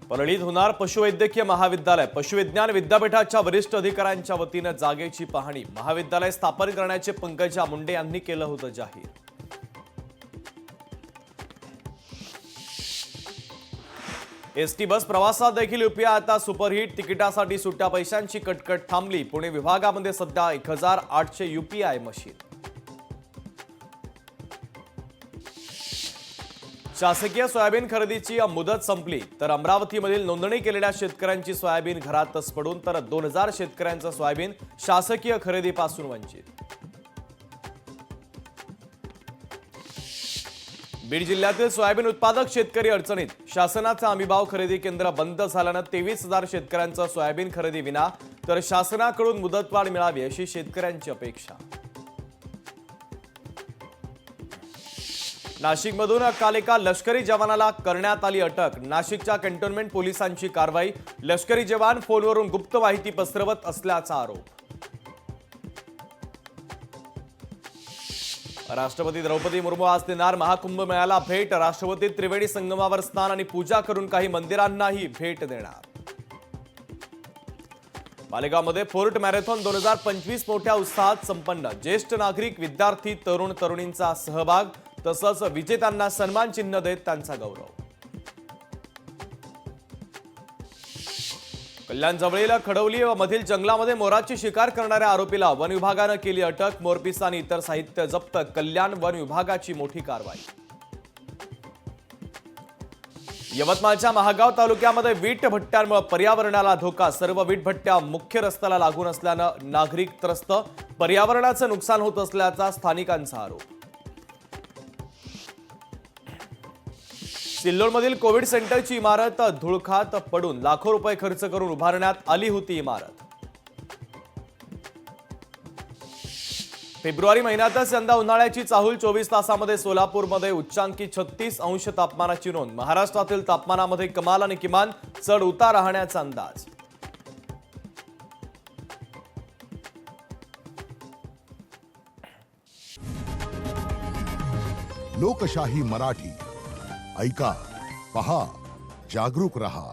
परळीत होणार पशुवैद्यकीय महाविद्यालय। पशुविज्ञान विद्यापीठाच्या वरिष्ठ अधिकाऱ्यांच्या वतीने जागेची पाहणी। महाविद्यालय स्थापन करण्याचे पंकजा मुंडे यांनी केलं होतं जाहीर। एसटी बस प्रवासात देखील यूपीआय आता सुपरहिट। तिकिटासाठी सुट्ट्या पैशांची कटकट थांबली। पुणे विभागामध्ये सध्या 1800 यूपीआय मशीन। शासकीय सोयाबीन खरेदीची मुदत संपली तर अमरावतीमधील नोंदणी केलेल्या शेतकऱ्यांची सोयाबीन घरातच पडून तर 2000 शेतकऱ्यांचं सोयाबीन शासकीय खरेदीपासून वंचित। बीड जिल्ह्यातील सोयाबीन उत्पादक शेतकरी अडचणीत। शासनाचा हमीभाव खरेदी केंद्र बंद झाल्यानं 23,000 शेतकऱ्यांचं सोयाबीन खरेदी विना तर शासनाकडून मुदतवाढ मिळावी अशी शेतकऱ्यांची अपेक्षा। नाशिकमधून काल एका लष्करी जवानाला करण्यात आली अटक। नाशिकच्या कॅन्टोन्मेंट पोलिसांची कारवाई। लष्करी जवान फोनवरून गुप्त माहिती पसरवत असल्याचा आरोप। राष्ट्रपती द्रौपदी मुर्मू आज देणार महाकुंभ मेळ्याला भेट। राष्ट्रपती त्रिवेणी संगमावर स्नान आणि पूजा करून काही मंदिरांनाही भेट देणार। मालेगावमध्ये फोर्ट मॅरेथॉन 2025 मोठ्या उत्साहात संपन्न। ज्येष्ठ नागरिक, विद्यार्थी, तरुण तरुणींचा सहभाग तसंच विजेत्यांना सन्मान चिन्ह देत त्यांचा गौरव। कल्याण जवळील खडवली मधील जंगलामध्ये मोराची शिकार करणाऱ्या आरोपीला वन विभागानं केली अटक। मोरपिस आणि इतर साहित्य जप्त। कल्याण वन विभागाची मोठी कारवाई। यवतमाळच्या महागाव तालुक्यामध्ये वीट भट्ट्यांमुळे पर्यावरणाला धोका। सर्व वीट भट्ट्या मुख्य रस्त्याला लागून असल्यानं नागरिक त्रस्त। पर्यावरणाचं नुकसान होत असल्याचा स्थानिकांचा आरोप। सिल्लोडमधील कोविड सेंटरची इमारत धुळखात पडून लाखो रुपये खर्च करून उभारण्यात आली होती इमारत। फेब्रुवारी महिन्यातच यंदा उन्हाळ्याची चाहूल। 24 तासामध्ये सोलापूरमध्ये उच्चांकी 36 अंश तापमानाची नोंद। महाराष्ट्रातील तापमानामध्ये कमाल आणि किमान चढ उतार राहण्याचा अंदाज। लोकशाही मराठी ऐका, पहा, जागरूक रहा।